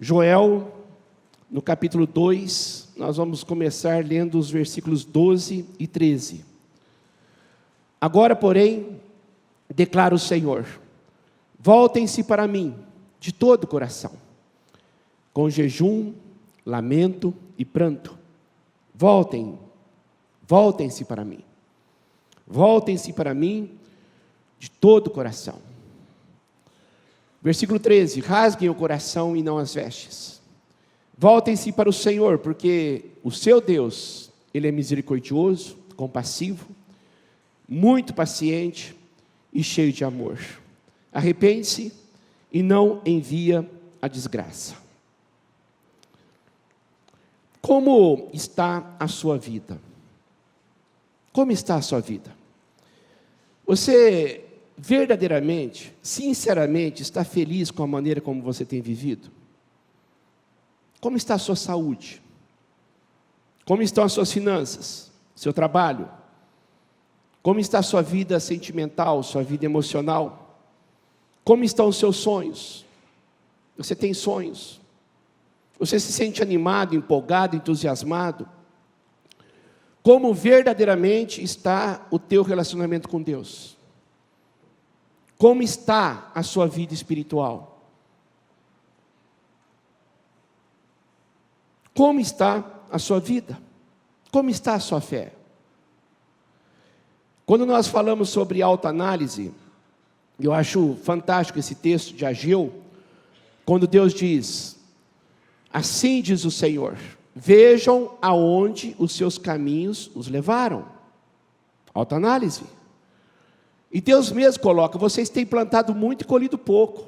Joel, no capítulo 2, nós vamos começar lendo os versículos 12 e 13. Agora, porém, declara o Senhor: voltem-se para mim de todo o coração, com jejum, lamento e pranto. Voltem-se para mim. Voltem-se para mim de todo o coração. Versículo 13: rasguem o coração e não as vestes. Voltem-se para o Senhor, porque o seu Deus, Ele é misericordioso, compassivo, muito paciente e cheio de amor. Arrepende-se e não envia a desgraça. Como está a sua vida? Como está a sua vida? Você verdadeiramente, sinceramente, está feliz com a maneira como você tem vivido? Como está a sua saúde? Como estão as suas finanças? Seu trabalho? Como está a sua vida sentimental, sua vida emocional? Como estão os seus sonhos? Você tem sonhos? Você se sente animado, empolgado, entusiasmado? Como verdadeiramente está o teu relacionamento com Deus? Como está a sua vida espiritual? Como está a sua vida? Como está a sua fé? Quando nós falamos sobre autoanálise, eu acho fantástico esse texto de Ageu, quando Deus diz: assim diz o Senhor, vejam aonde os seus caminhos os levaram. Autoanálise. E Deus mesmo coloca: vocês têm plantado muito e colhido pouco.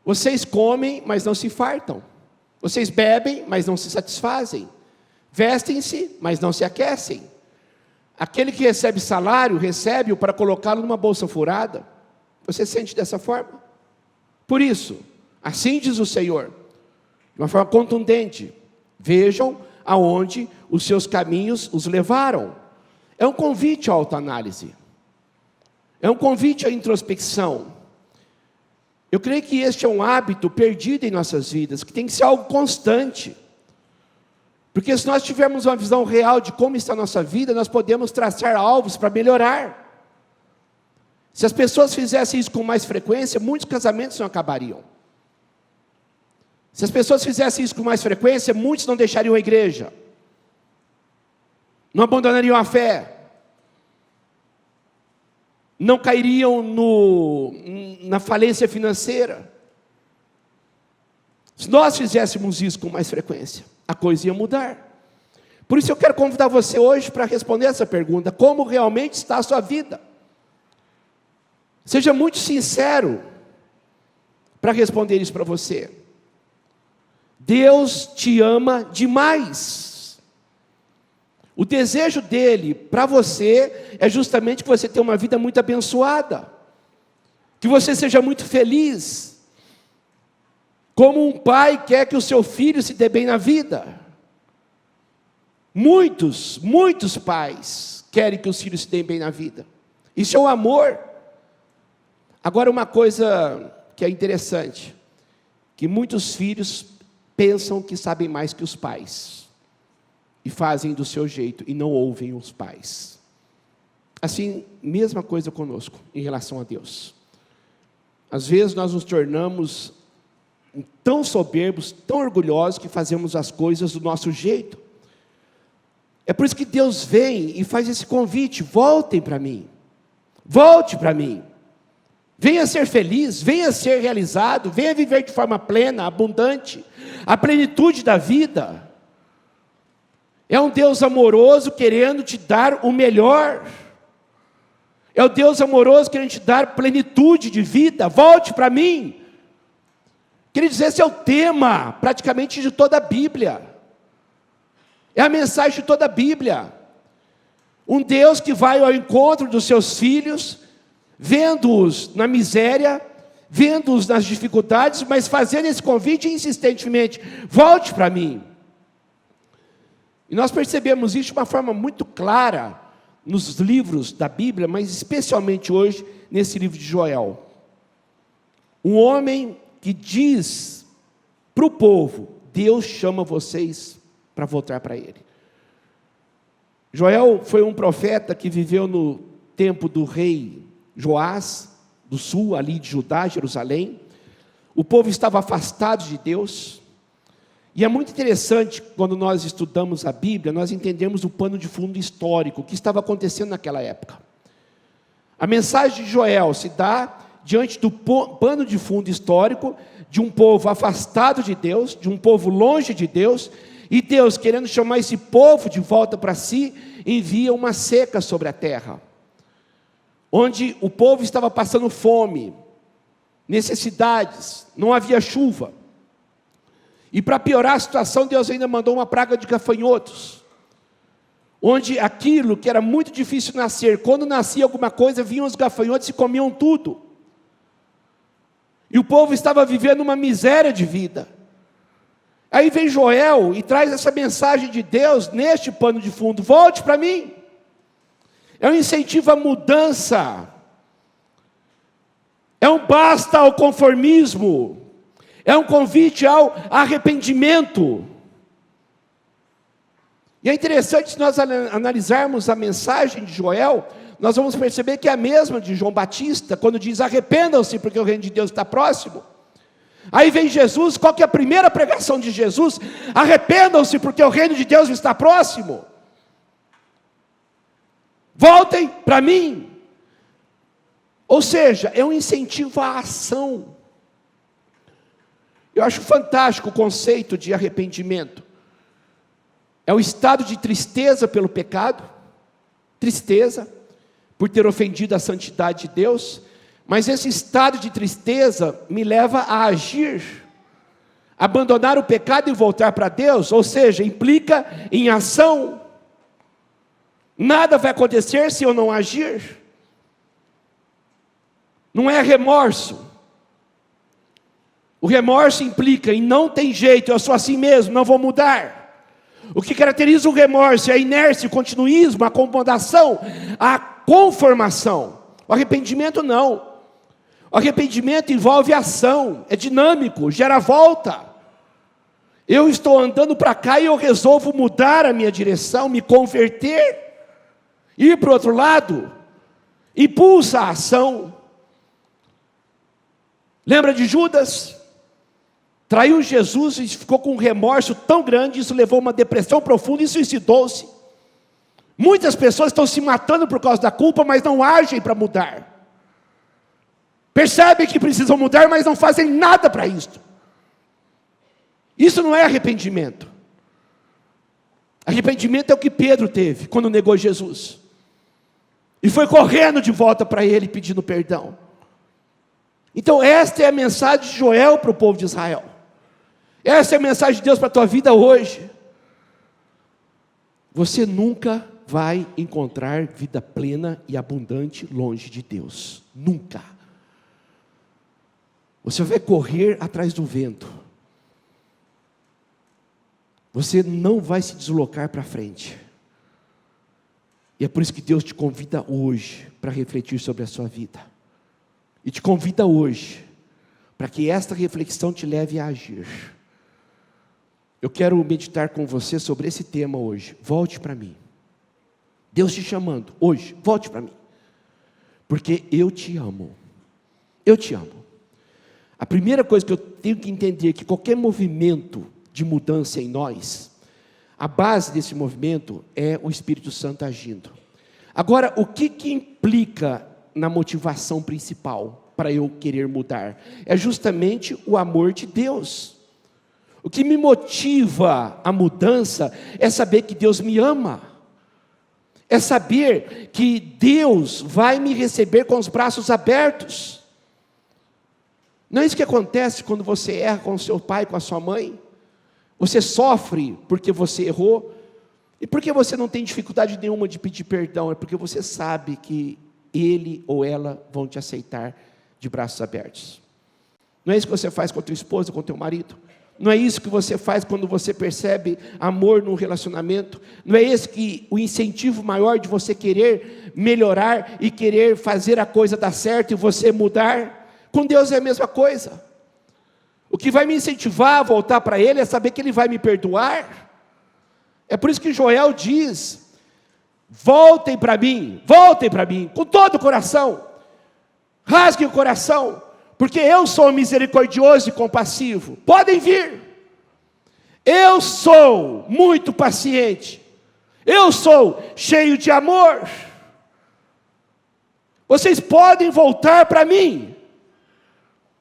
Vocês comem, mas não se fartam. Vocês bebem, mas não se satisfazem. Vestem-se, mas não se aquecem. Aquele que recebe salário, recebe-o para colocá-lo numa bolsa furada. Você sente dessa forma? Por isso, assim diz o Senhor, de uma forma contundente: vejam aonde os seus caminhos os levaram. É um convite à autoanálise. É um convite à introspecção. Eu creio que este é um hábito perdido em nossas vidas, que tem que ser algo constante. Porque se nós tivermos uma visão real de como está a nossa vida, nós podemos traçar alvos para melhorar. Se as pessoas fizessem isso com mais frequência, muitos casamentos não acabariam. Se as pessoas fizessem isso com mais frequência, muitos não deixariam a igreja, não abandonariam a fé, não cairiam na falência financeira. Se nós fizéssemos isso com mais frequência, a coisa ia mudar. Por isso eu quero convidar você hoje para responder essa pergunta: como realmente está a sua vida? Seja muito sincero para responder isso para você. Deus te ama demais. O desejo dele para você é justamente que você tenha uma vida muito abençoada, que você seja muito feliz, como um pai quer que o seu filho se dê bem na vida. Muitos pais querem que os filhos se deem bem na vida. Isso é o amor. Agora, uma coisa que é interessante, que muitos filhos pensam que sabem mais que os pais, e fazem do seu jeito, e não ouvem os pais. Assim, mesma coisa conosco, em relação a Deus. Às vezes nós nos tornamos tão soberbos, tão orgulhosos, que fazemos as coisas do nosso jeito. É por isso que Deus vem e faz esse convite: voltem para mim, volte para mim, venha ser feliz, venha ser realizado, venha viver de forma plena, abundante, a plenitude da vida. É um Deus amoroso querendo te dar o melhor. É o Deus amoroso querendo te dar plenitude de vida. Volte para mim. Queridos, esse é o tema praticamente de toda a Bíblia. É a mensagem de toda a Bíblia. Um Deus que vai ao encontro dos seus filhos, vendo-os na miséria, vendo-os nas dificuldades, mas fazendo esse convite insistentemente: volte para mim. E nós percebemos isso de uma forma muito clara nos livros da Bíblia, mas especialmente hoje nesse livro de Joel. Um homem que diz para o povo: Deus chama vocês para voltar para Ele. Joel foi um profeta que viveu no tempo do rei Joás, do sul, ali de Judá, Jerusalém. O povo estava afastado de Deus. E é muito interessante, quando nós estudamos a Bíblia, nós entendemos o pano de fundo histórico, o que estava acontecendo naquela época. A mensagem de Joel se dá diante do pano de fundo histórico de um povo afastado de Deus, de um povo longe de Deus, e Deus, querendo chamar esse povo de volta para si, envia uma seca sobre a terra, onde o povo estava passando fome, necessidades, não havia chuva. E para piorar a situação, Deus ainda mandou uma praga de gafanhotos, onde aquilo que era muito difícil nascer, quando nascia alguma coisa, vinham os gafanhotos e comiam tudo. E o povo estava vivendo uma miséria de vida. Aí vem Joel e traz essa mensagem de Deus neste pano de fundo: volte para mim. É um incentivo à mudança, é um basta ao conformismo, é um convite ao arrependimento. E é interessante, se nós analisarmos a mensagem de Joel, nós vamos perceber que é a mesma de João Batista, quando diz: arrependam-se, porque o reino de Deus está próximo. Aí vem Jesus, qual que é a primeira pregação de Jesus? Arrependam-se, porque o reino de Deus está próximo. Voltem para mim. Ou seja, é um incentivo à ação. Eu acho fantástico o conceito de arrependimento. É o estado de tristeza pelo pecado, tristeza por ter ofendido a santidade de Deus, mas esse estado de tristeza me leva a agir, abandonar o pecado e voltar para Deus, ou seja, implica em ação. Nada vai acontecer se eu não agir. Não é remorso. O remorso implica em não tem jeito, eu sou assim mesmo, não vou mudar. O que caracteriza o remorso é a inércia, o continuismo, a acomodação, a conformação. O arrependimento não. O arrependimento envolve ação, é dinâmico, gera volta. Eu estou andando para cá e eu resolvo mudar a minha direção, me converter, ir para o outro lado, impulsa a ação. Lembra de Judas? Traiu Jesus e ficou com um remorso tão grande, isso levou a uma depressão profunda e suicidou-se. Muitas pessoas estão se matando por causa da culpa, mas não agem para mudar. Percebem que precisam mudar, mas não fazem nada para isso. Isso não é arrependimento. Arrependimento é o que Pedro teve quando negou Jesus. E foi correndo de volta para ele pedindo perdão. Então esta é a mensagem de Joel para o povo de Israel. Essa é a mensagem de Deus para a tua vida hoje. Você nunca vai encontrar vida plena e abundante longe de Deus. Nunca. Você vai correr atrás do vento. Você não vai se deslocar para frente. E é por isso que Deus te convida hoje para refletir sobre a sua vida. E te convida hoje para que esta reflexão te leve a agir. Eu quero meditar com você sobre esse tema hoje. Volte para mim. Deus te chamando hoje, volte para mim. Porque eu te amo. Eu te amo. A primeira coisa que eu tenho que entender é que qualquer movimento de mudança em nós, a base desse movimento é o Espírito Santo agindo. Agora, o que implica na motivação principal para eu querer mudar? É justamente o amor de Deus. O que me motiva a mudança é saber que Deus me ama. É saber que Deus vai me receber com os braços abertos. Não é isso que acontece quando você erra com o seu pai, com a sua mãe? Você sofre porque você errou, e porque você não tem dificuldade nenhuma de pedir perdão, é porque você sabe que ele ou ela vão te aceitar de braços abertos. Não é isso que você faz com a tua esposa, com o teu marido? Não é isso que você faz quando você percebe amor num relacionamento? Não é esse que o incentivo maior de você querer melhorar e querer fazer a coisa dar certo e você mudar? Com Deus é a mesma coisa. O O que vai me incentivar a voltar para Ele é saber que Ele vai me perdoar. É por isso que Joel diz: voltem para mim, com todo o coração, rasguem o coração, porque eu sou misericordioso e compassivo. Podem vir, eu sou muito paciente, eu sou cheio de amor. Vocês podem voltar para mim,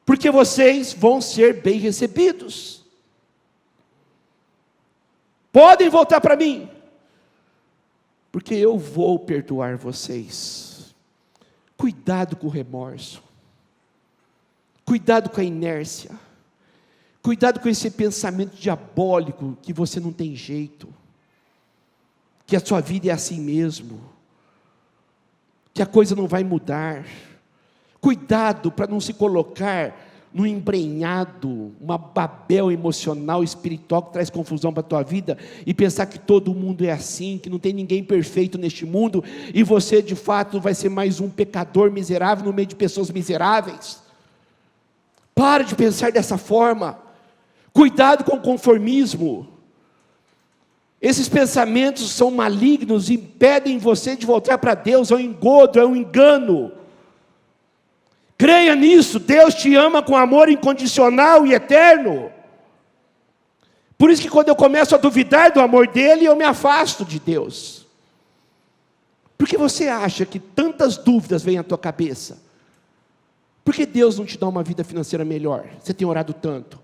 porque vocês vão ser bem recebidos. Podem voltar para mim, porque eu vou perdoar vocês. Cuidado com o remorso, cuidado com a inércia, cuidado com esse pensamento diabólico que você não tem jeito, que a sua vida é assim mesmo, que a coisa não vai mudar. Cuidado para não se colocar num embrenhado, uma Babel emocional, espiritual, que traz confusão para a tua vida, e pensar que todo mundo é assim, que não tem ninguém perfeito neste mundo, e você de fato vai ser mais um pecador miserável no meio de pessoas miseráveis. Para de pensar dessa forma. Cuidado com o conformismo. Esses pensamentos são malignos e impedem você de voltar para Deus. É um engodo, é um engano. Creia nisso, Deus te ama com amor incondicional e eterno. Por isso que quando eu começo a duvidar do amor dele, eu me afasto de Deus. Por que você acha que tantas dúvidas vêm à tua cabeça? Por que Deus não te dá uma vida financeira melhor? Você tem orado tanto.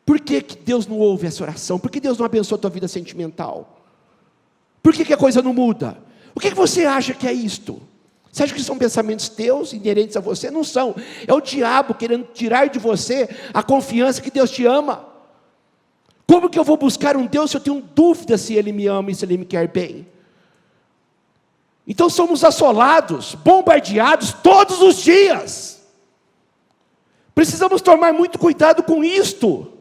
Por que Deus não ouve essa oração? Por que Deus não abençoa a tua vida sentimental? Por que a coisa não muda? O que você acha que é isto? Você acha que são pensamentos teus, inerentes a você? Não são. É o diabo querendo tirar de você a confiança que Deus te ama. Como que eu vou buscar um Deus se eu tenho dúvida se Ele me ama e se Ele me quer bem? Então somos assolados, bombardeados todos os dias. Precisamos tomar muito cuidado com isto.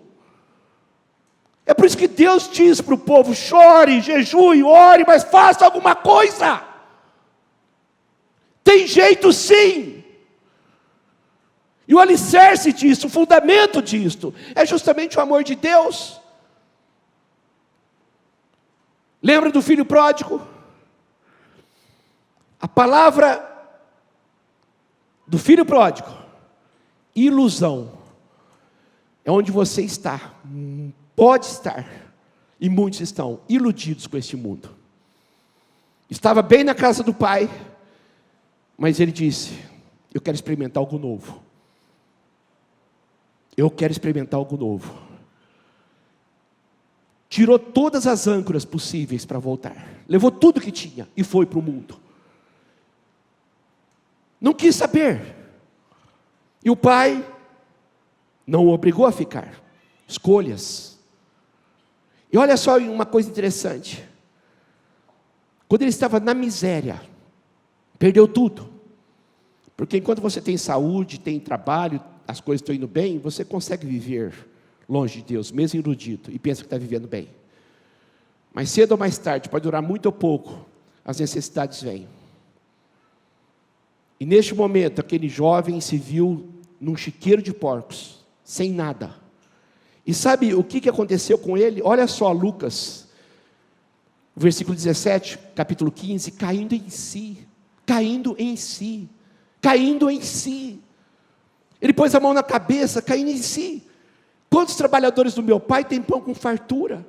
É por isso que Deus diz para o povo: chore, jejue, ore, mas faça alguma coisa. Tem jeito sim. E o alicerce disso, o fundamento disto, é justamente o amor de Deus. Lembra do filho pródigo? A palavra do filho pródigo, ilusão, é onde você está, pode estar, e muitos estão iludidos com este mundo. Estava bem na casa do pai, mas ele disse: eu quero experimentar algo novo. Eu quero experimentar algo novo. Tirou todas as âncoras possíveis para voltar. Levou tudo que tinha e foi para o mundo. Não quis saber. E o pai não o obrigou a ficar. Escolhas. E olha só uma coisa interessante. Quando ele estava na miséria, perdeu tudo. Porque enquanto você tem saúde, tem trabalho, as coisas estão indo bem, você consegue viver longe de Deus, mesmo iludido, e pensa que está vivendo bem. Mas cedo ou mais tarde, pode durar muito ou pouco, as necessidades vêm. E neste momento, aquele jovem se viu num chiqueiro de porcos, sem nada. E sabe o que aconteceu com ele? Olha só Lucas, versículo 17, capítulo 15, caindo em si. Ele pôs a mão na cabeça, caindo em si. Quantos trabalhadores do meu pai têm pão com fartura?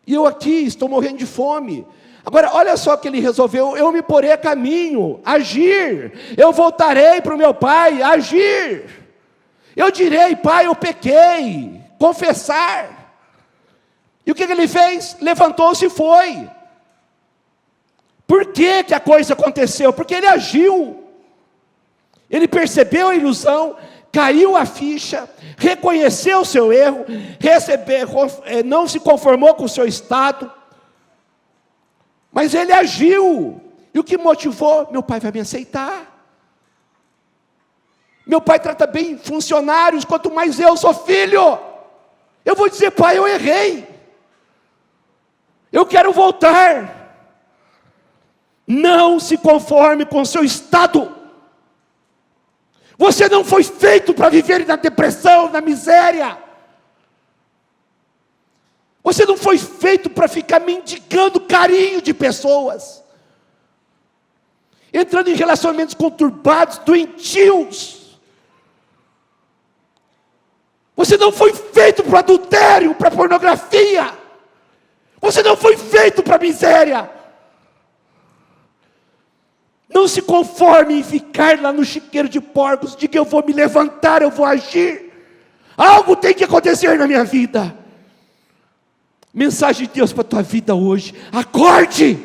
E eu aqui estou morrendo de fome. Agora, olha só o que ele resolveu: eu me porei a caminho, agir. Eu voltarei para o meu pai, agir. Eu direi: pai, eu pequei, confessar. E o que ele fez? Levantou-se e foi. Por que a coisa aconteceu? Porque ele agiu. Ele percebeu a ilusão, caiu a ficha, reconheceu o seu erro, não se conformou com o seu estado, mas ele agiu. E o que motivou? Meu pai vai me aceitar. Meu pai trata bem funcionários, quanto mais eu sou filho. Eu vou dizer: pai, eu errei. Eu quero voltar. Não se conforme com o seu estado. Você não foi feito para viver na depressão, na miséria. Você não foi feito para ficar mendigando carinho de pessoas, entrando em relacionamentos conturbados, doentios. Você não foi feito para adultério, para pornografia. Você não foi feito para miséria. Não se conforme em ficar lá no chiqueiro de porcos. Diga: eu vou me levantar, eu vou agir. Algo tem que acontecer na minha vida. Mensagem de Deus para a tua vida hoje: acorde.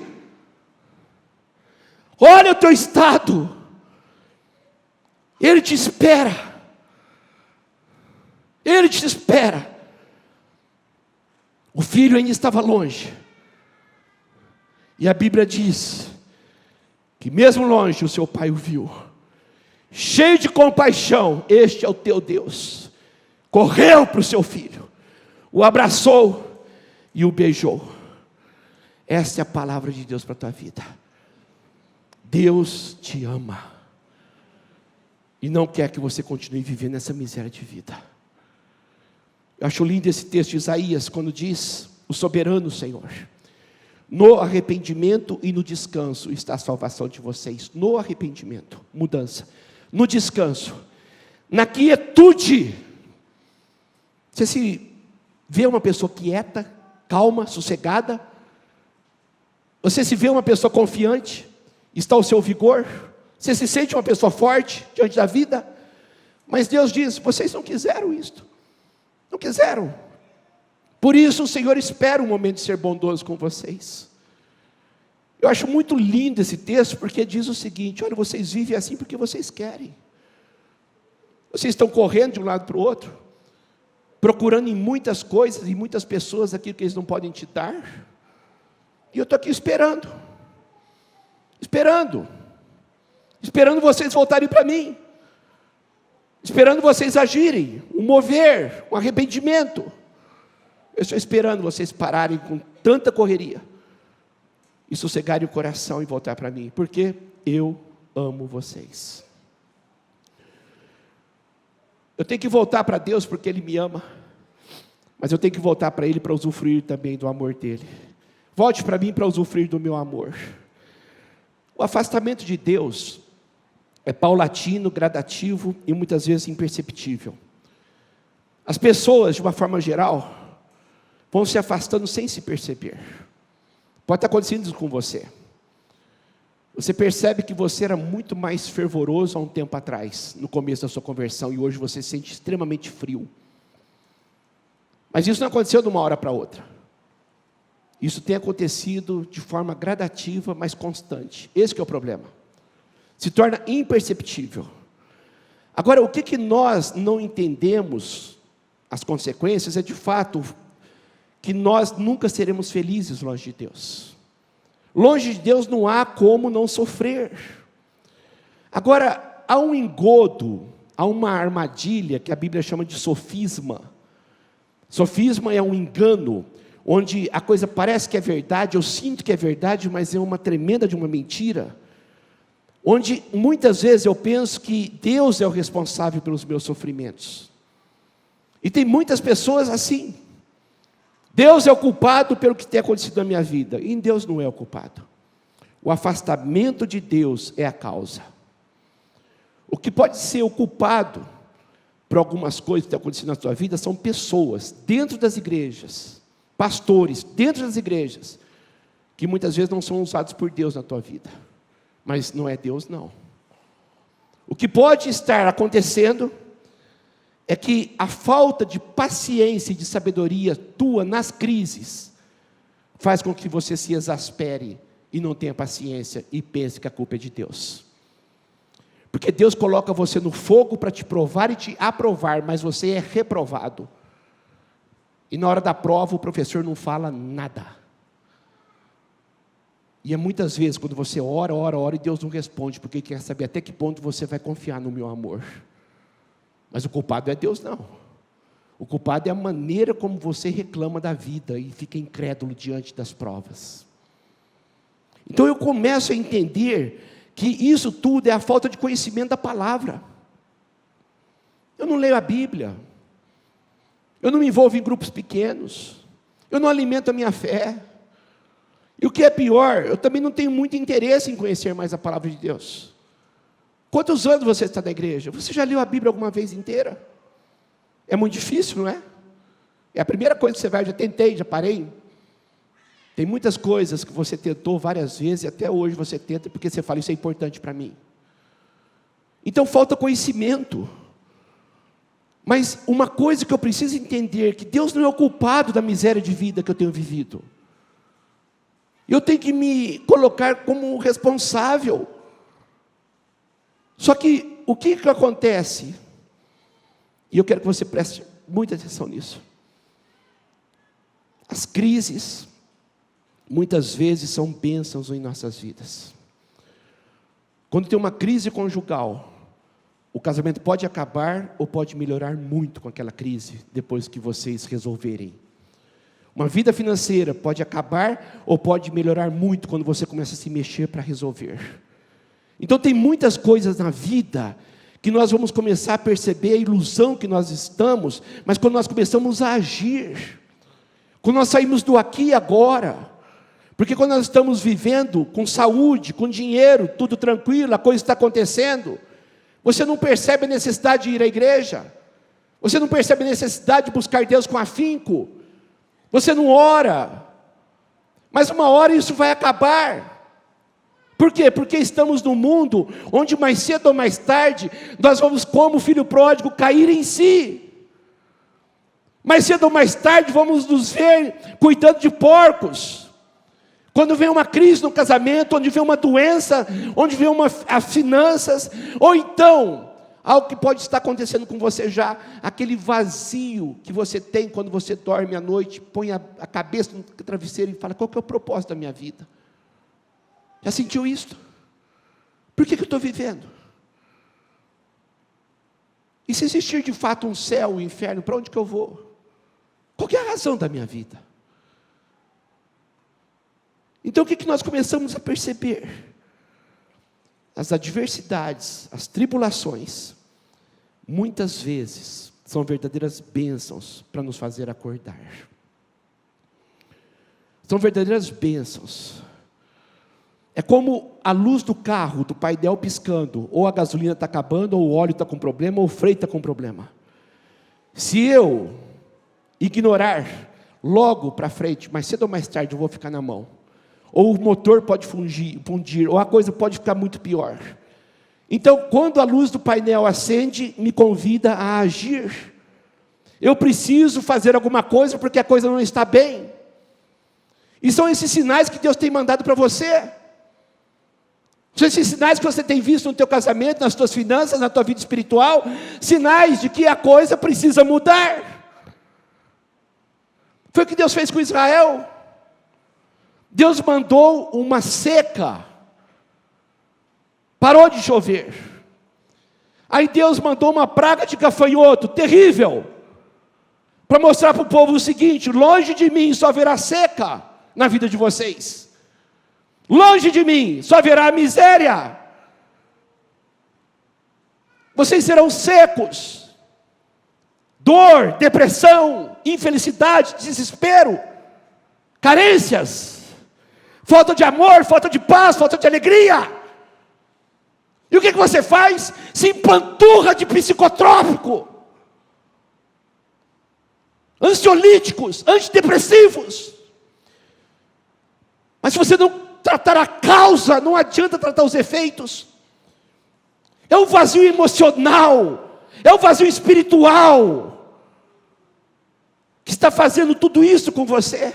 Olha o teu estado. Ele te espera. Ele te espera. O filho ainda estava longe. E a Bíblia diz que mesmo longe o seu pai o viu. Cheio de compaixão, este é o teu Deus. Correu para o seu filho, o abraçou e o beijou. Essa é a palavra de Deus para a tua vida. Deus te ama e não quer que você continue vivendo essa miséria de vida. Eu acho lindo esse texto de Isaías, quando diz: o soberano Senhor, no arrependimento e no descanso está a salvação de vocês. No arrependimento, mudança. No descanso, na quietude. Você se vê uma pessoa quieta, calma, sossegada? Você se vê uma pessoa confiante? Está o seu vigor? Você se sente uma pessoa forte diante da vida? Mas Deus diz: vocês não quiseram isto. Não quiseram. Por isso o Senhor espera um momento de ser bondoso com vocês. Eu acho muito lindo esse texto, porque diz o seguinte: olha, vocês vivem assim porque vocês querem. Vocês estão correndo de um lado para o outro, procurando em muitas coisas, em muitas pessoas, aquilo que eles não podem te dar. E eu estou aqui esperando vocês voltarem para mim, esperando vocês agirem, um mover, um arrependimento. Eu estou esperando vocês pararem com tanta correria e sossegarem o coração e voltar para mim, porque eu amo vocês. Eu tenho que voltar para Deus porque Ele me ama, mas eu tenho que voltar para Ele para usufruir também do amor dEle. Volte para mim para usufruir do meu amor. O afastamento de Deus é paulatino, gradativo e muitas vezes imperceptível. As pessoas, de uma forma geral, vão se afastando sem se perceber. Pode estar acontecendo isso com você. Você percebe que você era muito mais fervoroso há um tempo atrás, no começo da sua conversão, e hoje você se sente extremamente frio. Mas isso não aconteceu de uma hora para outra. Isso tem acontecido de forma gradativa, mas constante. Esse que é o problema. Se torna imperceptível. Agora, o que nós não entendemos, as consequências, é de fato que nós nunca seremos felizes longe de Deus. Longe de Deus não há como não sofrer. Agora, há um engodo, há uma armadilha que a Bíblia chama de sofisma. Sofisma é um engano, onde a coisa parece que é verdade, eu sinto que é verdade, mas é uma tremenda de uma mentira. Onde muitas vezes eu penso que Deus é o responsável pelos meus sofrimentos. E tem muitas pessoas assim. Deus é o culpado pelo que tem acontecido na minha vida. E Deus não é o culpado. O afastamento de Deus é a causa. O que pode ser o culpado por algumas coisas que têm acontecido na sua vida são pessoas dentro das igrejas, pastores dentro das igrejas, que muitas vezes não são usados por Deus na tua vida. Mas não é Deus, não. O que pode estar acontecendo é que a falta de paciência e de sabedoria tua nas crises faz com que você se exaspere e não tenha paciência e pense que a culpa é de Deus. Porque Deus coloca você no fogo para te provar e te aprovar, mas você é reprovado. E na hora da prova o professor não fala nada. E é muitas vezes quando você ora e Deus não responde, porque quer saber até que ponto você vai confiar no meu amor. Mas o culpado é Deus, não. O culpado é a maneira como você reclama da vida e fica incrédulo diante das provas. Então eu começo a entender que isso tudo é a falta de conhecimento da palavra. Eu não leio a Bíblia. Eu não me envolvo em grupos pequenos. Eu não alimento a minha fé. E o que é pior, eu também não tenho muito interesse em conhecer mais a palavra de Deus. Quantos anos você está na igreja? Você já leu a Bíblia alguma vez inteira? É muito difícil, não é? É a primeira coisa que você vai, já tentei, já parei. Tem muitas coisas que você tentou várias vezes e até hoje você tenta porque você fala, isso é importante para mim. Então falta conhecimento. Mas uma coisa que eu preciso entender, que Deus não é o culpado da miséria de vida que eu tenho vivido. Eu tenho que me colocar como responsável. Só que, o que acontece? E eu quero que você preste muita atenção nisso. As crises, muitas vezes, são bênçãos em nossas vidas. Quando tem uma crise conjugal, o casamento pode acabar ou pode melhorar muito com aquela crise, depois que vocês resolverem. Uma vida financeira pode acabar ou pode melhorar muito quando você começa a se mexer para resolver. Então tem muitas coisas na vida que nós vamos começar a perceber a ilusão que nós estamos, mas quando nós começamos a agir, quando nós saímos do aqui e agora, porque quando nós estamos vivendo com saúde, com dinheiro, tudo tranquilo, a coisa está acontecendo, você não percebe a necessidade de ir à igreja, você não percebe a necessidade de buscar Deus com afinco, você não ora, mas uma hora isso vai acabar. Por quê? Porque estamos num mundo onde mais cedo ou mais tarde nós vamos, como o filho pródigo, cair em si. Mais cedo ou mais tarde vamos nos ver cuidando de porcos. Quando vem uma crise no casamento, onde vem uma doença, onde vem as finanças, ou então algo que pode estar acontecendo com você já, aquele vazio que você tem quando você dorme à noite, põe a cabeça no travesseiro e fala, qual que é o propósito da minha vida? Já sentiu isso? Por que eu estou vivendo? E se existir de fato um céu, um inferno, para onde que eu vou? Qual que é a razão da minha vida? Então o que nós começamos a perceber? As adversidades, as tribulações, muitas vezes são verdadeiras bênçãos para nos fazer acordar. São verdadeiras bênçãos. É como a luz do carro, do painel piscando, ou a gasolina está acabando, ou o óleo está com problema, ou o freio está com problema. Se eu ignorar logo para frente, mais cedo ou mais tarde eu vou ficar na mão. Ou o motor pode fundir, ou a coisa pode ficar muito pior. Então, quando a luz do painel acende, me convida a agir. Eu preciso fazer alguma coisa, porque a coisa não está bem. E são esses sinais que Deus tem mandado para você. São esses sinais que você tem visto no teu casamento, nas tuas finanças, na tua vida espiritual. Sinais de que a coisa precisa mudar. Foi o que Deus fez com Israel. Deus mandou uma seca, parou de chover. Aí Deus mandou uma praga de gafanhoto, terrível, para mostrar para o povo o seguinte: longe de mim só haverá seca na vida de vocês. Longe de mim só haverá miséria. Vocês serão secos. Dor, depressão, infelicidade, desespero, carências. Falta de amor, falta de paz, falta de alegria. E o que você faz? Se empanturra de psicotrópico, ansiolíticos, antidepressivos. Mas se você não tratar a causa, não adianta tratar os efeitos. É o vazio emocional, é o vazio espiritual, que está fazendo tudo isso com você.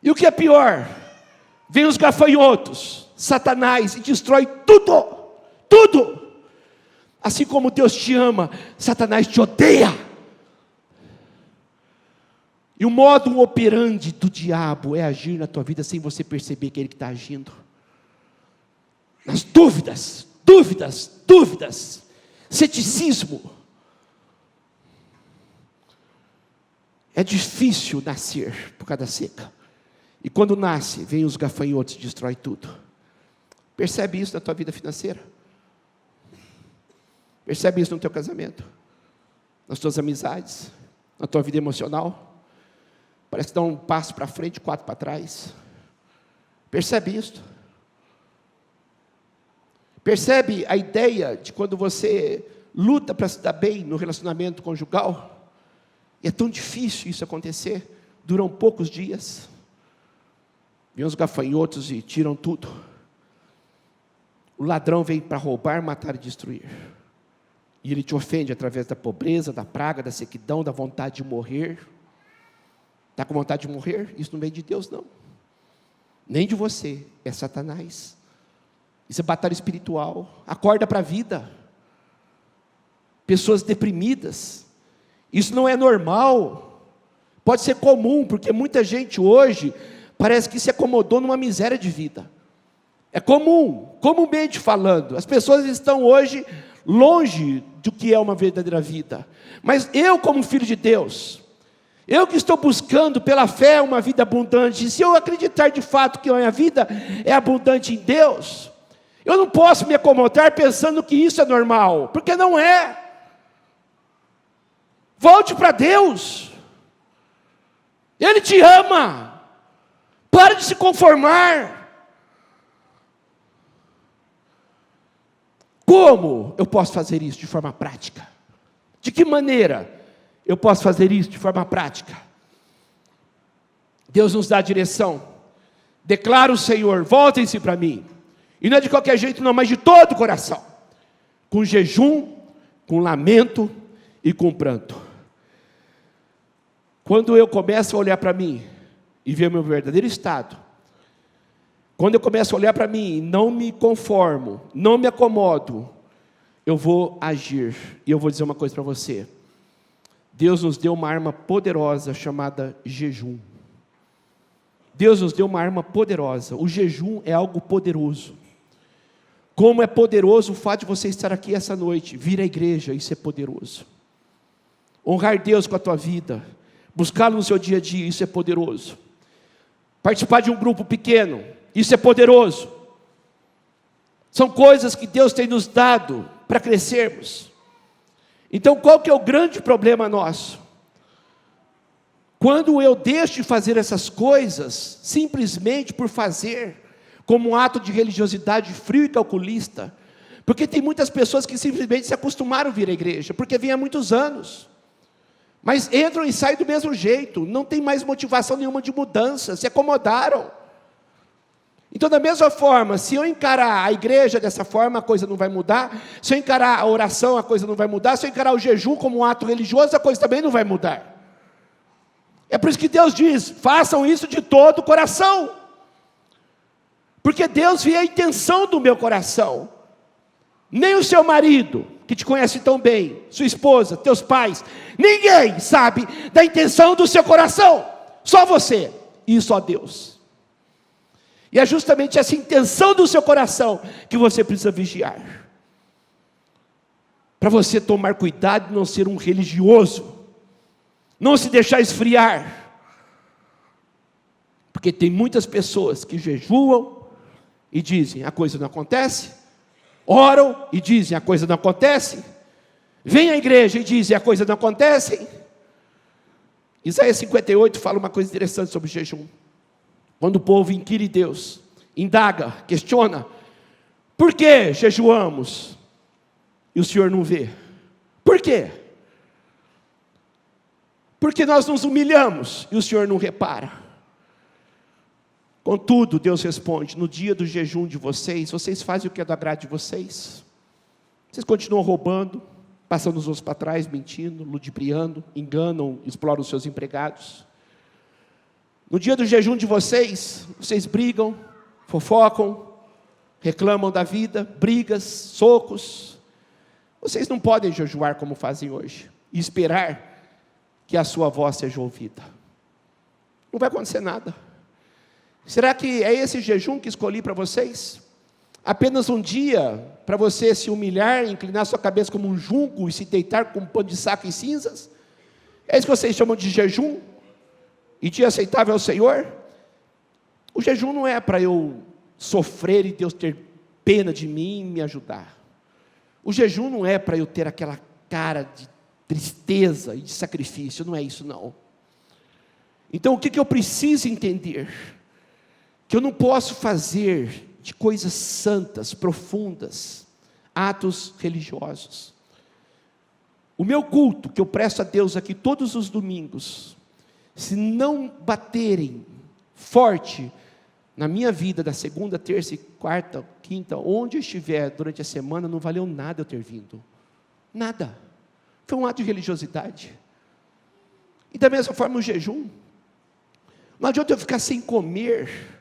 E o que é pior? Vem os gafanhotos, Satanás, e destrói tudo, tudo. Assim como Deus te ama, Satanás te odeia. E o modo operandi do diabo é agir na tua vida sem você perceber que ele está agindo. Nas dúvidas, dúvidas, dúvidas, ceticismo. É difícil nascer por causa da seca. E quando nasce, vem os gafanhotos e destrói tudo. Percebe isso na tua vida financeira? Percebe isso no teu casamento, nas tuas amizades, na tua vida emocional? Parece que dá um passo para frente, 4 para trás. Percebe isso? Percebe a ideia de quando você luta para se dar bem no relacionamento conjugal? E é tão difícil isso acontecer, duram poucos dias. Vêm os gafanhotos e tiram tudo. O ladrão vem para roubar, matar e destruir. E ele te ofende através da pobreza, da praga, da sequidão, da vontade de morrer. Está com vontade de morrer? Isso não vem de Deus, não. Nem de você, é Satanás. Isso é batalha espiritual. Acorda para a vida. Pessoas deprimidas. Isso não é normal. Pode ser comum, porque muita gente hoje parece que se acomodou numa miséria de vida. É comum, comumente falando. As pessoas estão hoje longe do que é uma verdadeira vida. Mas eu, como filho de Deus, eu que estou buscando pela fé uma vida abundante, se eu acreditar de fato que a minha vida é abundante em Deus, eu não posso me acomodar pensando que isso é normal, porque não é. Volte para Deus. Ele te ama. Pare de se conformar. Como eu posso fazer isso de forma prática? De que maneira eu posso fazer isso de forma prática? Deus nos dá a direção. Declara o Senhor, voltem-se para mim. E não é de qualquer jeito não, mas de todo o coração. Com jejum, com lamento e com pranto. Quando eu começo a olhar para mim e ver o meu verdadeiro estado, quando eu começo a olhar para mim e não me conformo, não me acomodo, eu vou agir. E eu vou dizer uma coisa para você. Deus nos deu uma arma poderosa chamada jejum. Deus nos deu uma arma poderosa. O jejum é algo poderoso. Como é poderoso o fato de você estar aqui essa noite, vir à igreja, isso é poderoso. Honrar Deus com a tua vida, buscá-lo no seu dia a dia, isso é poderoso. Participar de um grupo pequeno, isso é poderoso. São coisas que Deus tem nos dado para crescermos. Então qual que é o grande problema nosso? Quando eu deixo de fazer essas coisas, simplesmente por fazer, como um ato de religiosidade frio e calculista, porque tem muitas pessoas que simplesmente se acostumaram a vir à igreja, porque vêm há muitos anos, mas entram e saem do mesmo jeito, não tem mais motivação nenhuma de mudança, se acomodaram. Então da mesma forma, se eu encarar a igreja dessa forma, a coisa não vai mudar. Se eu encarar a oração, a coisa não vai mudar. Se eu encarar o jejum como um ato religioso, a coisa também não vai mudar. É por isso que Deus diz, façam isso de todo o coração. Porque Deus vê a intenção do meu coração. Nem o seu marido, que te conhece tão bem, sua esposa, teus pais, ninguém sabe da intenção do seu coração. Só você e só Deus. E é justamente essa intenção do seu coração que você precisa vigiar. Para você tomar cuidado de não ser um religioso. Não se deixar esfriar. Porque tem muitas pessoas que jejuam e dizem, a coisa não acontece. Oram e dizem, a coisa não acontece. Vêm à igreja e dizem, a coisa não acontece. Isaías 58 fala uma coisa interessante sobre o jejum. Quando o povo inquire Deus, indaga, questiona, por que jejuamos e o Senhor não vê? Por quê? Porque nós nos humilhamos e o Senhor não repara. Contudo, Deus responde, no dia do jejum de vocês fazem o que é do agrado de vocês. Vocês continuam roubando, passando os outros para trás, mentindo, ludibriando, enganam, exploram os seus empregados. No dia do jejum de vocês brigam, fofocam, reclamam da vida, brigas, socos. Vocês não podem jejuar como fazem hoje e esperar que a sua voz seja ouvida. Não vai acontecer nada. Será que é esse jejum que escolhi para vocês? Apenas um dia para você se humilhar, inclinar sua cabeça como um junco e se deitar com um pano de saco e cinzas? É isso que vocês chamam de jejum? E dia aceitável ao Senhor? O jejum não é para eu sofrer e Deus ter pena de mim e me ajudar. O jejum não é para eu ter aquela cara de tristeza e de sacrifício, não é isso não. Então o que eu preciso entender? Que eu não posso fazer de coisas santas, profundas, atos religiosos. O meu culto, que eu presto a Deus aqui todos os domingos, se não baterem forte na minha vida, da segunda, terça, quarta, quinta, onde eu estiver durante a semana, não valeu nada eu ter vindo. Nada. Foi um ato de religiosidade. E da mesma forma o jejum. Não adianta eu ficar sem comer,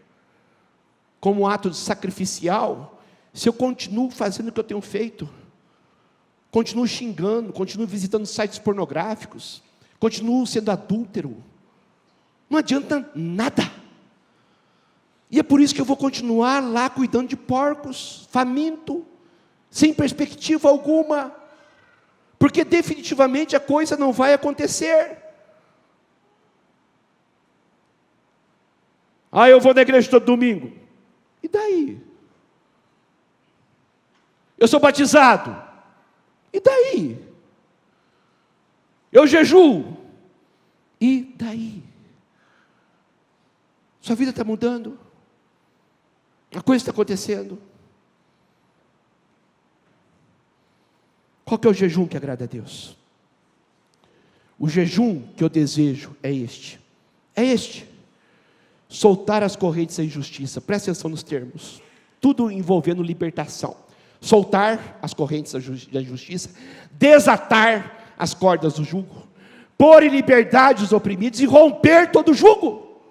como um ato sacrificial, se eu continuo fazendo o que eu tenho feito. Continuo xingando, continuo visitando sites pornográficos, continuo sendo adúltero. Não adianta nada. E é por isso que eu vou continuar lá cuidando de porcos, faminto, sem perspectiva alguma, porque definitivamente a coisa não vai acontecer. Eu vou na igreja todo domingo. E daí? Eu sou batizado. E daí? Eu jejuo. E daí? Sua vida está mudando? A coisa está acontecendo? Qual que é o jejum que agrada a Deus? O jejum que eu desejo é este. É este. Soltar as correntes da injustiça. Presta atenção nos termos. Tudo envolvendo libertação. Soltar as correntes da injustiça. Desatar as cordas do jugo. Pôr em liberdade os oprimidos e romper todo jugo.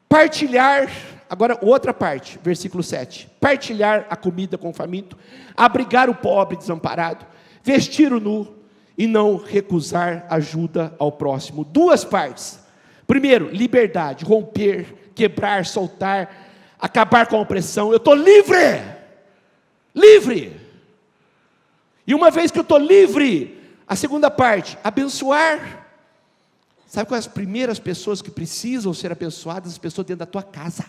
Partilhar, agora outra parte, versículo 7. Partilhar a comida com o faminto. Abrigar o pobre desamparado. Vestir o nu e não recusar ajuda ao próximo. Duas partes. Primeiro, liberdade, romper, quebrar, soltar, acabar com a opressão. Eu estou livre, livre. E uma vez que eu estou livre, a segunda parte, abençoar. Sabe quais as primeiras pessoas que precisam ser abençoadas? As pessoas dentro da tua casa.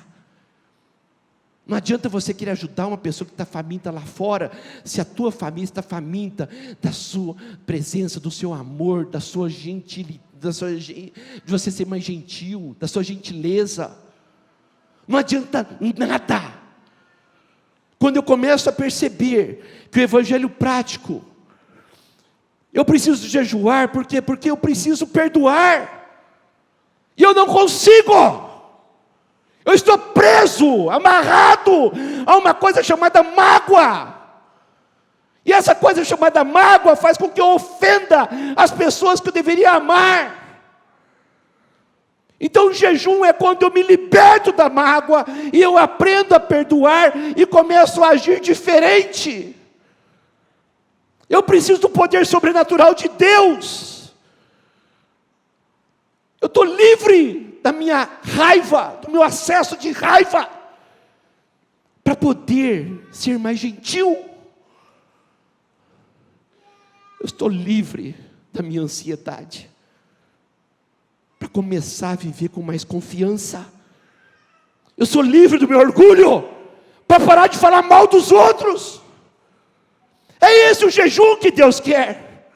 Não adianta você querer ajudar uma pessoa que está faminta lá fora, se a tua família está faminta da sua presença, do seu amor, da sua gentilidade, de você ser mais gentil, da sua gentileza. Não adianta nada. Quando eu começo a perceber que o evangelho prático, eu preciso jejuar, por quê? Porque eu preciso perdoar, e eu não consigo. Eu estou preso, amarrado a uma coisa chamada mágoa. E essa coisa chamada mágoa faz com que eu ofenda as pessoas que eu deveria amar. Então o jejum é quando eu me liberto da mágoa e eu aprendo a perdoar e começo a agir diferente. Eu preciso do poder sobrenatural de Deus. Eu estou livre da minha raiva, do meu acesso de raiva, para poder ser mais gentil. Eu estou livre da minha ansiedade, para começar a viver com mais confiança. Eu sou livre do meu orgulho, para parar de falar mal dos outros. É esse o jejum que Deus quer.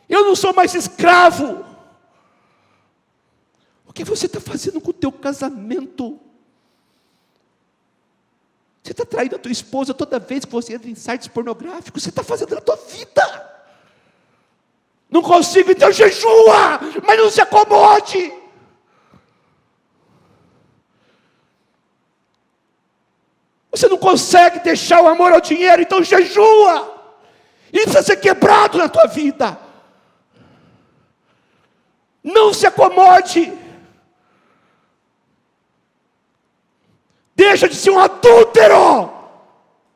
Eu não sou mais escravo. O que você está fazendo com o teu casamento? Você está traindo a tua esposa toda vez que você entra em sites pornográficos. Você está fazendo na tua vida. Não consigo, então jejua, mas não se acomode. Você não consegue deixar o amor ao dinheiro, então jejua. Isso precisa ser quebrado na tua vida. Não se acomode. Deixa de ser um adúltero.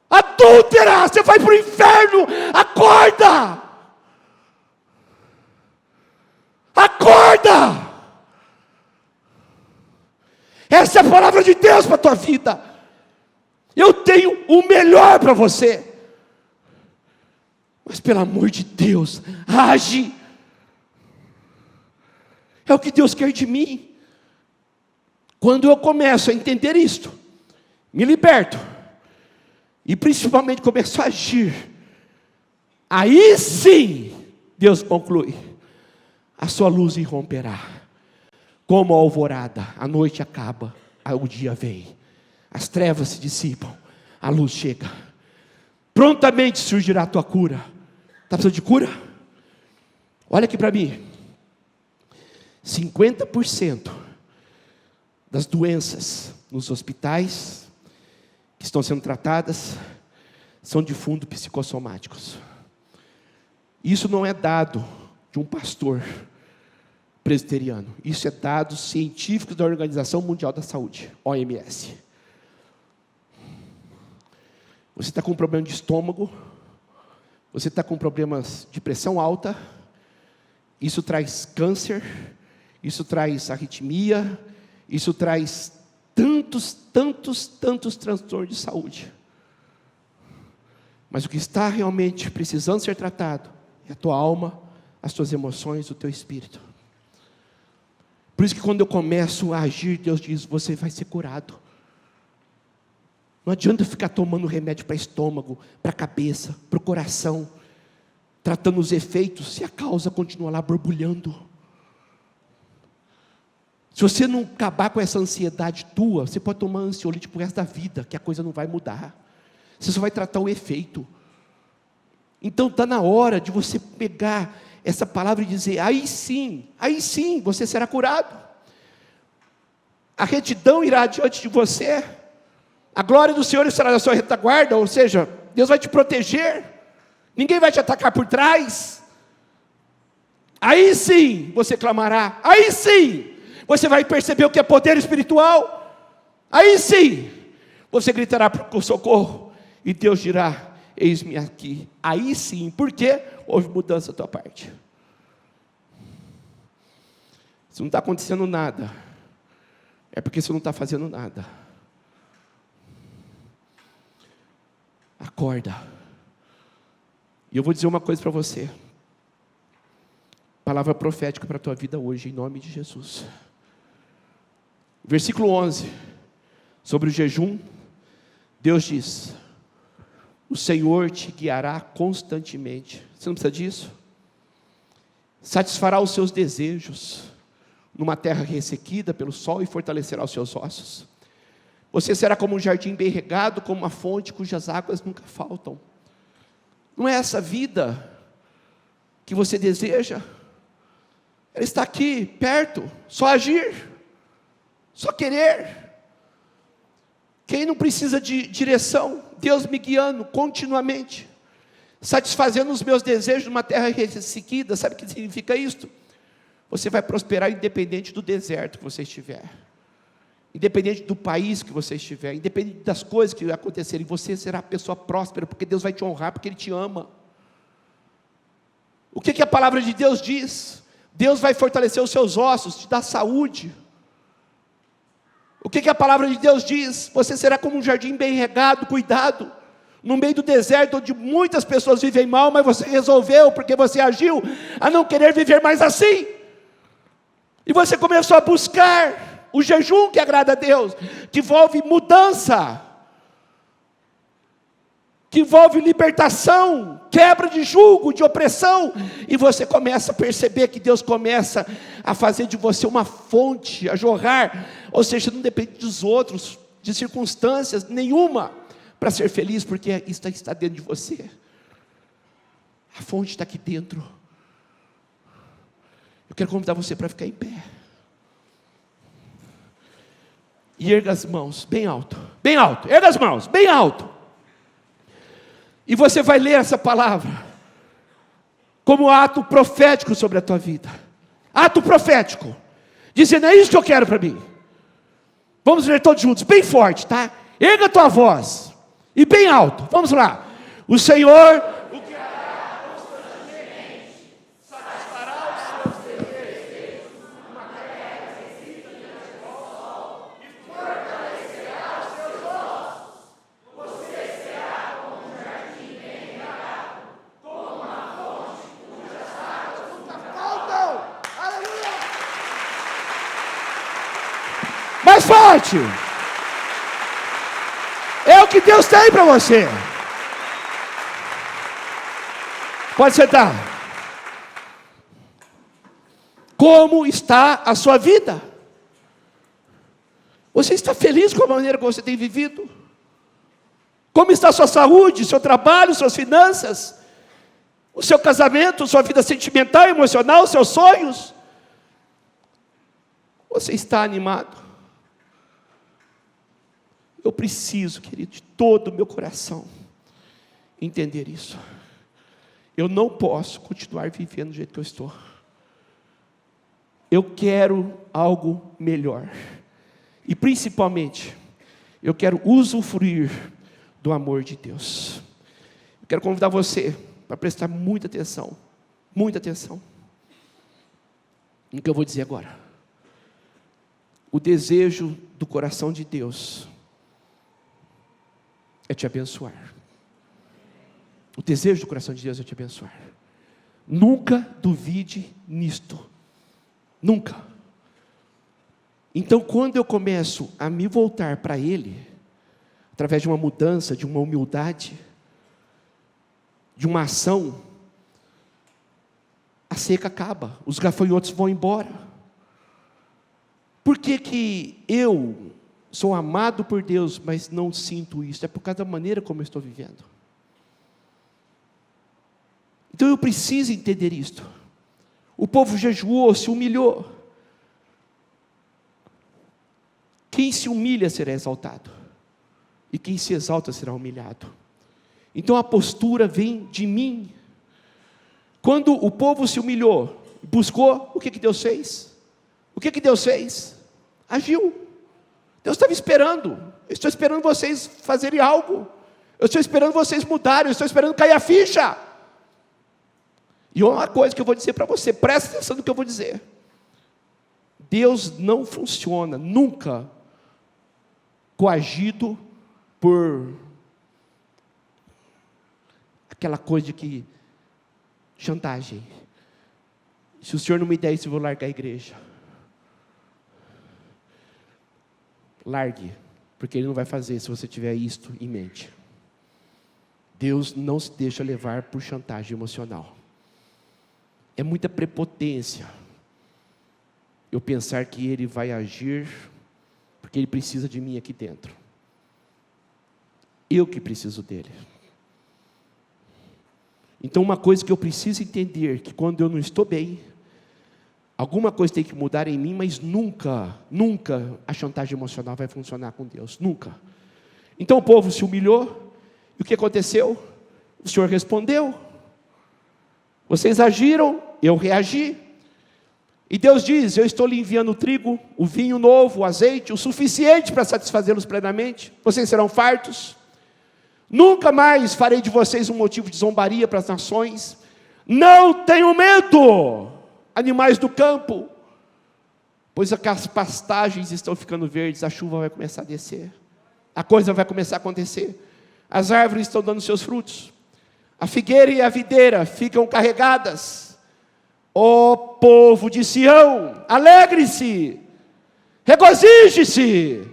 Adúltera, você vai para o inferno. Acorda. Acorda. Essa é a palavra de Deus para a tua vida. Eu tenho o melhor para você. Mas pelo amor de Deus, age. É o que Deus quer de mim. Quando eu começo a entender isto, me liberto, e principalmente começou a agir, aí sim, Deus conclui, a sua luz irromperá, como a alvorada, a noite acaba, o dia vem, as trevas se dissipam, a luz chega, prontamente surgirá a tua cura. Está precisando de cura? Olha aqui para mim, 50% das doenças nos hospitais que estão sendo tratadas são de fundo psicossomáticos. Isso não é dado de um pastor presbiteriano, isso é dados científicos da Organização Mundial da Saúde, OMS. Você está com problema de estômago, você está com problemas de pressão alta, isso traz câncer, isso traz arritmia, isso traz tantos transtornos de saúde. Mas o que está realmente precisando ser tratado é a tua alma, as tuas emoções, o teu espírito. Por isso que quando eu começo a agir, Deus diz, você vai ser curado. Não adianta ficar tomando remédio para estômago, para a cabeça, para o coração, tratando os efeitos, se a causa continua lá borbulhando. Se você não acabar com essa ansiedade tua, você pode tomar ansiolítico pro resto da vida, que a coisa não vai mudar. Você só vai tratar o efeito. Então está na hora de você pegar essa palavra e dizer, aí sim, você será curado. A retidão irá diante de você. A glória do Senhor estará na sua retaguarda, ou seja, Deus vai te proteger. Ninguém vai te atacar por trás. Aí sim você clamará. Aí sim você vai perceber o que é poder espiritual. Aí sim você gritará por socorro. E Deus dirá, eis-me aqui. Aí sim, porque houve mudança da tua parte. Se não está acontecendo nada, é porque você não está fazendo nada. Acorda. E eu vou dizer uma coisa para você. Palavra profética para a tua vida hoje, em nome de Jesus. Versículo 11. Sobre o jejum, Deus diz, o Senhor te guiará constantemente. Você não precisa disso? Satisfará os seus desejos numa terra ressequida pelo sol e fortalecerá os seus ossos. Você será como um jardim bem regado, como uma fonte cujas águas nunca faltam. Não é essa vida que você deseja? Ela está aqui, perto, só agir, só querer. Quem não precisa de direção? Deus me guiando continuamente, satisfazendo os meus desejos numa terra ressequida. Sabe o que significa isto? Você vai prosperar independente do deserto que você estiver, independente do país que você estiver, independente das coisas que acontecerem, você será a pessoa próspera, porque Deus vai te honrar, porque Ele te ama. O que a palavra de Deus diz? Deus vai fortalecer os seus ossos, te dar saúde. O que a palavra de Deus diz? Você será como um jardim bem regado, cuidado, no meio do deserto, onde muitas pessoas vivem mal, mas você resolveu, porque você agiu, a não querer viver mais assim, e você começou a buscar o jejum que agrada a Deus, que envolve mudança, que envolve libertação, quebra de jugo, de opressão, e você começa a perceber que Deus começa a fazer de você uma fonte, a jorrar, ou seja, não depende dos outros, de circunstâncias nenhuma, para ser feliz, porque isso está dentro de você, a fonte está aqui dentro. Eu quero convidar você para ficar em pé, e erga as mãos, bem alto, erga as mãos, bem alto, e você vai ler essa palavra, como ato profético sobre a tua vida, ato profético, dizendo, é isso que eu quero para mim. Vamos ler todos juntos, bem forte, tá? Erga a tua voz, e bem alto, vamos lá. O Senhor o guiará constantemente, satisfará os seus desejos, numa terra ressequida diante do sol, e fortalecerá os seus ossos. Você será como um jardim bem regado, como uma fonte cujas águas nunca faltam. Aleluia! Mais forte! É o que Deus tem para você. Pode sentar. Como está a sua vida? Você está feliz com a maneira que você tem vivido? Como está a sua saúde, seu trabalho, suas finanças, o seu casamento, sua vida sentimental, emocional, seus sonhos? Você está animado? Eu preciso, querido, de todo o meu coração, entender isso. Eu não posso continuar vivendo do jeito que eu estou. Eu quero algo melhor. E principalmente, eu quero usufruir do amor de Deus. Eu quero convidar você para prestar muita atenção no que eu vou dizer agora. O desejo do coração de Deus é te abençoar. O desejo do coração de Deus é te abençoar. Nunca duvide nisto. Nunca. Então, quando eu começo a me voltar para Ele, através de uma mudança, de uma humildade, de uma ação, a seca acaba, os gafanhotos vão embora. Por que eu sou amado por Deus, mas não sinto isso? É por causa da maneira como eu estou vivendo. Então eu preciso entender isto. O povo jejuou, se humilhou. Quem se humilha será exaltado, e quem se exalta será humilhado. Então a postura vem de mim. Quando o povo se humilhou, buscou, o que Deus fez? O que Deus fez? Agiu. Deus estava esperando. Eu estou esperando vocês fazerem algo. Eu estou esperando vocês mudarem. Eu estou esperando cair a ficha. E uma coisa que eu vou dizer para você, presta atenção no que eu vou dizer. Deus não funciona, nunca, coagido por aquela coisa de que, chantagem. Se o Senhor não me der isso, eu vou largar a igreja. Largue, porque Ele não vai fazer se você tiver isto em mente. Deus não se deixa levar por chantagem emocional. É muita prepotência eu pensar que Ele vai agir porque Ele precisa de mim aqui dentro. Eu que preciso dEle. Então uma coisa que eu preciso entender, que quando eu não estou bem, alguma coisa tem que mudar em mim, mas nunca a chantagem emocional vai funcionar com Deus, nunca. Então o povo se humilhou, e o que aconteceu? O Senhor respondeu, vocês agiram, eu reagi, e Deus diz, eu estou lhe enviando o trigo, o vinho novo, o azeite, o suficiente para satisfazê-los plenamente, vocês serão fartos, nunca mais farei de vocês um motivo de zombaria para as nações, não tenham medo, animais do campo, pois as pastagens estão ficando verdes, a chuva vai começar a descer, a coisa vai começar a acontecer, as árvores estão dando seus frutos, a figueira e a videira ficam carregadas, ó povo de Sião, alegre-se, regozije-se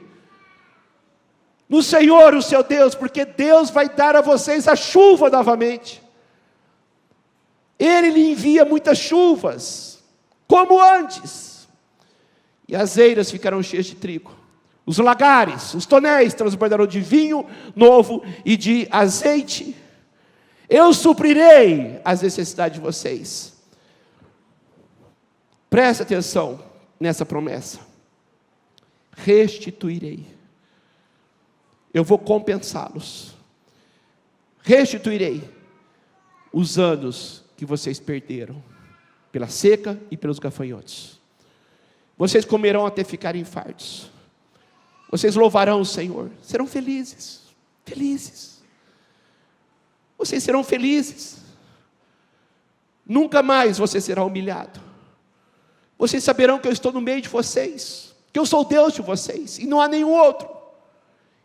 no Senhor, o seu Deus, porque Deus vai dar a vocês a chuva novamente. Ele lhe envia muitas chuvas, como antes, e as eiras ficarão cheias de trigo, os lagares, os tonéis transbordarão de vinho novo e de azeite. Eu suprirei as necessidades de vocês. Presta atenção nessa promessa. Restituirei. Eu vou compensá-los. Restituirei os anos que vocês perderam pela seca e pelos gafanhotos. Vocês comerão até ficarem fartos. Vocês louvarão o Senhor. Serão felizes. Felizes. Vocês serão felizes. Nunca mais você será humilhado. Vocês saberão que eu estou no meio de vocês, que eu sou o Deus de vocês, e não há nenhum outro.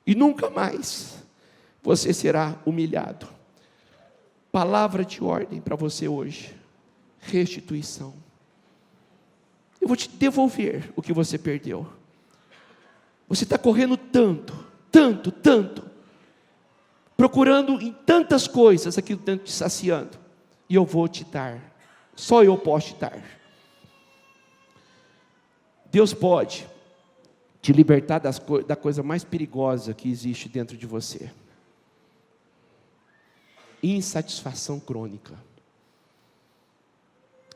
E nunca mais você será humilhado. Palavra de ordem para você hoje. Restituição. Eu vou te devolver o que você perdeu. Você está correndo tanto, procurando em tantas coisas aquilo que está te saciando, e eu vou te dar, só eu posso te dar. Deus pode te libertar da coisa mais perigosa que existe dentro de você: insatisfação crônica.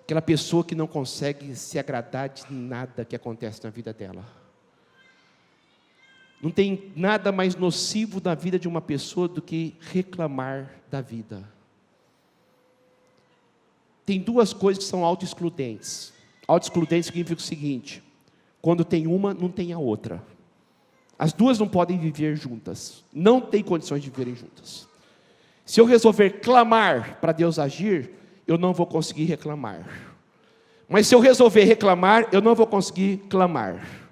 Aquela pessoa que não consegue se agradar de nada que acontece na vida dela. Não tem nada mais nocivo na vida de uma pessoa do que reclamar da vida. Tem duas coisas que são autoexcludentes. Autoexcludente significa o seguinte: quando tem uma, não tem a outra. As duas não podem viver juntas. Não tem condições de viverem juntas. Se eu resolver clamar para Deus agir, eu não vou conseguir reclamar. Mas se eu resolver reclamar, eu não vou conseguir clamar.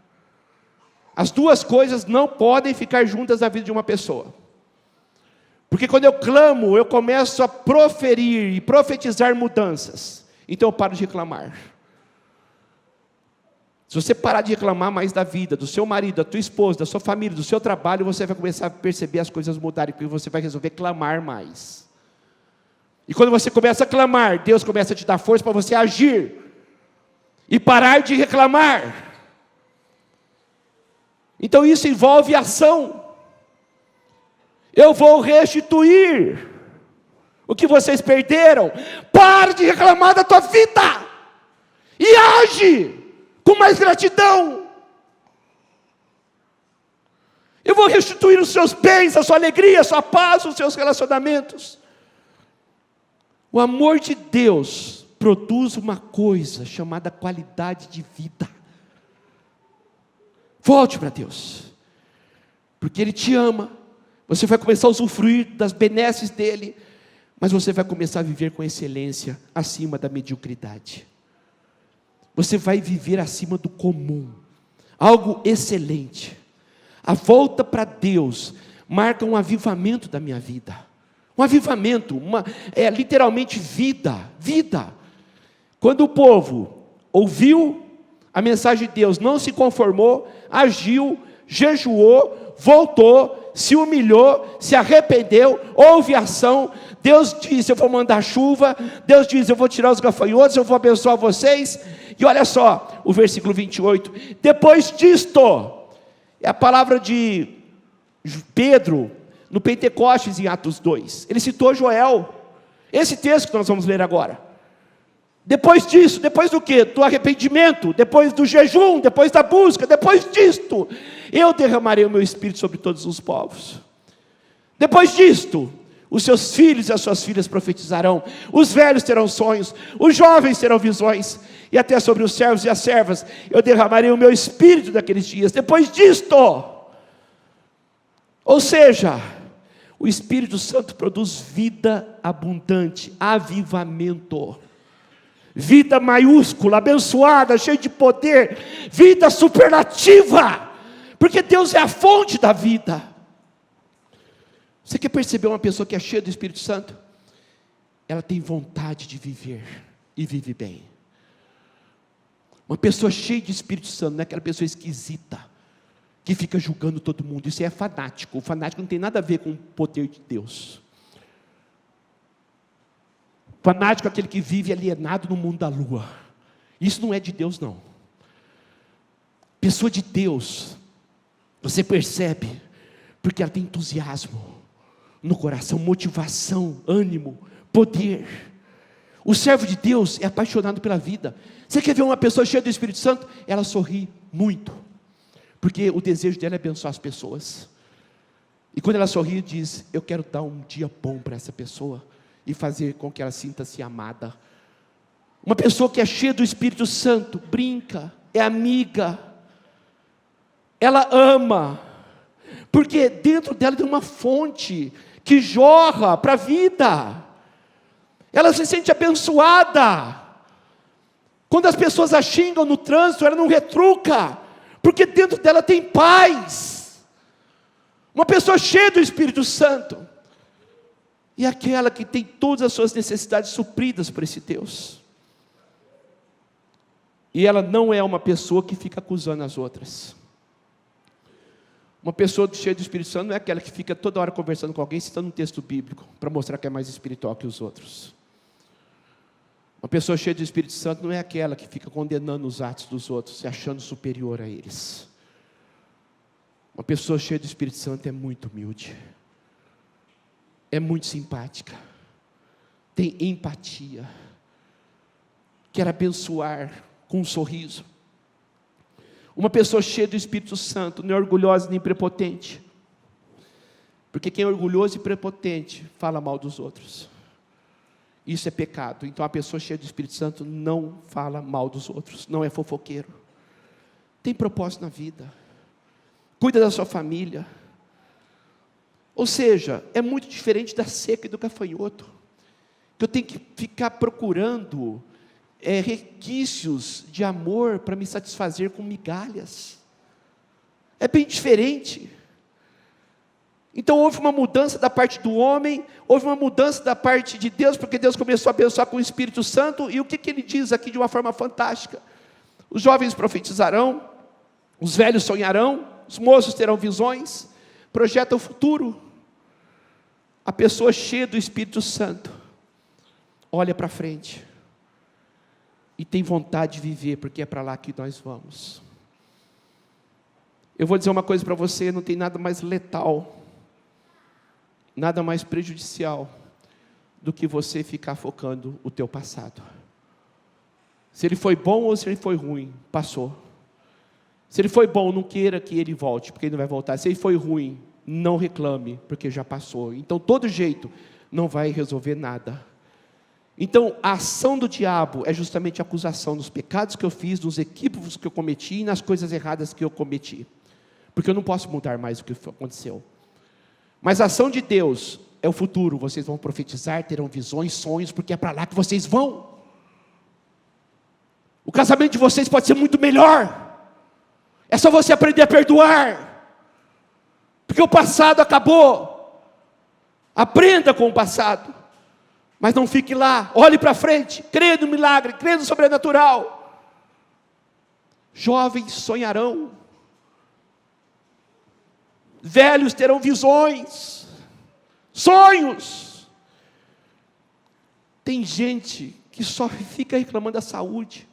As duas coisas não podem ficar juntas na vida de uma pessoa. Porque quando eu clamo, eu começo a proferir e profetizar mudanças. Então eu paro de reclamar. Se você parar de reclamar mais da vida, do seu marido, da tua esposa, da sua família, do seu trabalho, você vai começar a perceber as coisas mudarem, porque você vai resolver clamar mais. E quando você começa a clamar, Deus começa a te dar força para você agir e parar de reclamar. Então isso envolve ação. Eu vou restituir o que vocês perderam. Pare de reclamar da tua vida e age com mais gratidão. Eu vou restituir os seus bens, a sua alegria, a sua paz, os seus relacionamentos. O amor de Deus produz uma coisa chamada qualidade de vida. Volte para Deus, porque Ele te ama. Você vai começar a usufruir das benesses dEle, mas você vai começar a viver com excelência acima da mediocridade. Você vai viver acima do comum, algo excelente. A volta para Deus marca um avivamento da minha vida. Um avivamento, literalmente vida. Quando o povo ouviu a mensagem de Deus, não se conformou, agiu, jejuou, voltou, se humilhou, se arrependeu, houve ação. Deus diz: eu vou mandar chuva. Deus diz: eu vou tirar os gafanhotos, eu vou abençoar vocês. E olha só, o versículo 28, depois disto, é a palavra de Pedro, no Pentecostes, em Atos 2, ele citou Joel, esse texto que nós vamos ler agora. Depois disso, depois do quê? Do arrependimento, depois do jejum, depois da busca, depois disto, eu derramarei o meu Espírito sobre todos os povos. Depois disto, os seus filhos e as suas filhas profetizarão, os velhos terão sonhos, os jovens terão visões, e até sobre os servos e as servas, eu derramarei o meu Espírito daqueles dias. Depois disto, ou seja, o Espírito Santo produz vida abundante, avivamento, vida maiúscula, abençoada, cheia de poder, vida superlativa, porque Deus é a fonte da vida. Você quer perceber uma pessoa que é cheia do Espírito Santo? Ela tem vontade de viver e vive bem. Uma pessoa cheia de Espírito Santo não é aquela pessoa esquisita que fica julgando todo mundo. Isso é fanático. O fanático não tem nada a ver com o poder de Deus. O fanático é aquele que vive alienado no mundo da lua. Isso não é de Deus, não. Pessoa de Deus, você percebe, porque ela tem entusiasmo no coração, motivação, ânimo, poder. O servo de Deus é apaixonado pela vida. Você quer ver uma pessoa cheia do Espírito Santo? Ela sorri muito, porque o desejo dela é abençoar as pessoas. E quando ela sorri, diz: eu quero dar um dia bom para essa pessoa, e fazer com que ela sinta-se amada. Uma pessoa que é cheia do Espírito Santo, brinca, é amiga, ela ama, porque dentro dela tem uma fonte, que jorra para a vida, ela se sente abençoada. Quando as pessoas a xingam no trânsito, ela não retruca, porque dentro dela tem paz. Uma pessoa cheia do Espírito Santo, e aquela que tem todas as suas necessidades supridas por esse Deus. E ela não é uma pessoa que fica acusando as outras. Uma pessoa cheia do Espírito Santo não é aquela que fica toda hora conversando com alguém, citando um texto bíblico, para mostrar que é mais espiritual que os outros. Uma pessoa cheia do Espírito Santo não é aquela que fica condenando os atos dos outros, se achando superior a eles. Uma pessoa cheia do Espírito Santo é muito humilde, é muito simpática, tem empatia, quer abençoar com um sorriso. Uma pessoa cheia do Espírito Santo não é orgulhosa nem prepotente, porque quem é orgulhoso e prepotente fala mal dos outros. Isso é pecado. Então a pessoa cheia do Espírito Santo não fala mal dos outros, não é fofoqueiro, tem propósito na vida, cuida da sua família. Ou seja, é muito diferente da seca e do gafanhoto, que eu tenho que ficar procurando requisitos de amor para me satisfazer com migalhas. É bem diferente. Então houve uma mudança da parte do homem, houve uma mudança da parte de Deus, porque Deus começou a abençoar com o Espírito Santo. E o que ele diz aqui de uma forma fantástica? Os jovens profetizarão, os velhos sonharão, os moços terão visões, projeta o futuro. A pessoa cheia do Espírito Santo olha para frente e tem vontade de viver, porque é para lá que nós vamos. Eu vou dizer uma coisa para você: não tem nada mais letal, nada mais prejudicial do que você ficar focando o teu passado. Se ele foi bom ou se ele foi ruim, passou. Se ele foi bom, não queira que ele volte, porque ele não vai voltar. Se ele foi ruim, não reclame, porque já passou. Então, todo jeito não vai resolver nada. Então, a ação do diabo é justamente a acusação dos pecados que eu fiz, dos equívocos que eu cometi e nas coisas erradas que eu cometi. Porque eu não posso mudar mais o que aconteceu. Mas a ação de Deus é o futuro. Vocês vão profetizar, terão visões, sonhos, porque é para lá que vocês vão. O casamento de vocês pode ser muito melhor. É só você aprender a perdoar. Porque o passado acabou. Aprenda com o passado. Mas não fique lá, olhe para frente, crê no milagre, crê no sobrenatural. Jovens sonharão, velhos terão visões, sonhos. Tem gente que só fica reclamando da saúde,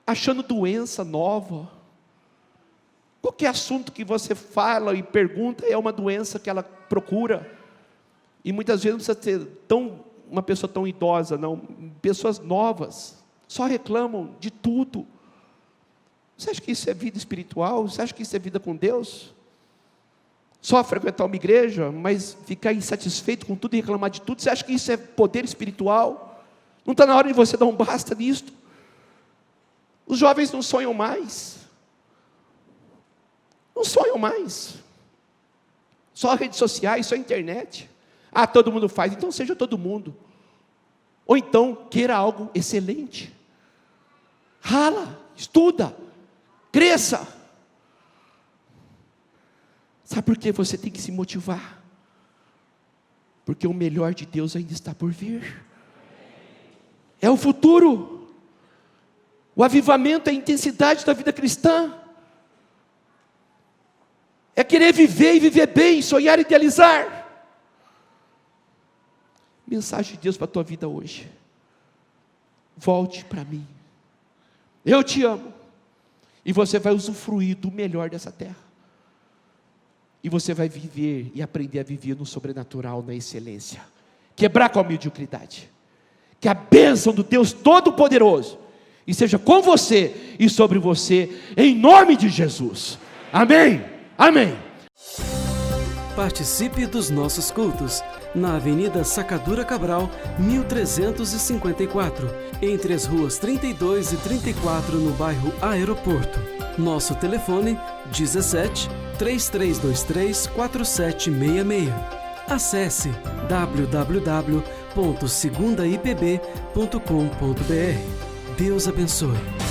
achando doença nova. Qualquer assunto que você fala e pergunta é uma doença que ela procura. E muitas vezes não precisa ter uma pessoa tão idosa, não. Pessoas novas só reclamam de tudo. Você acha que isso é vida espiritual? Você acha que isso é vida com Deus? Só frequentar uma igreja, mas ficar insatisfeito com tudo e reclamar de tudo? Você acha que isso é poder espiritual? Não está na hora de você dar um basta nisto? Os jovens não sonham mais. Não sonham mais. Só redes sociais, só internet. Ah, todo mundo faz, então seja todo mundo. Ou então, queira algo excelente. Rala, estuda, cresça. Sabe por que você tem que se motivar? Porque o melhor de Deus ainda está por vir. É o futuro. O avivamento é a intensidade da vida cristã. É querer viver e viver bem, sonhar e idealizar. Mensagem de Deus para a tua vida hoje: volte para mim, eu te amo, e você vai usufruir do melhor dessa terra, e você vai viver e aprender a viver no sobrenatural, na excelência, quebrar com a mediocridade. Que a bênção do Deus Todo-Poderoso e seja com você e sobre você, em nome de Jesus, amém, amém. Participe dos nossos cultos na Avenida Sacadura Cabral, 1354, entre as ruas 32 e 34, no bairro Aeroporto. Nosso telefone 17 3323 4766. Acesse www.segundaipb.com.br. Deus abençoe.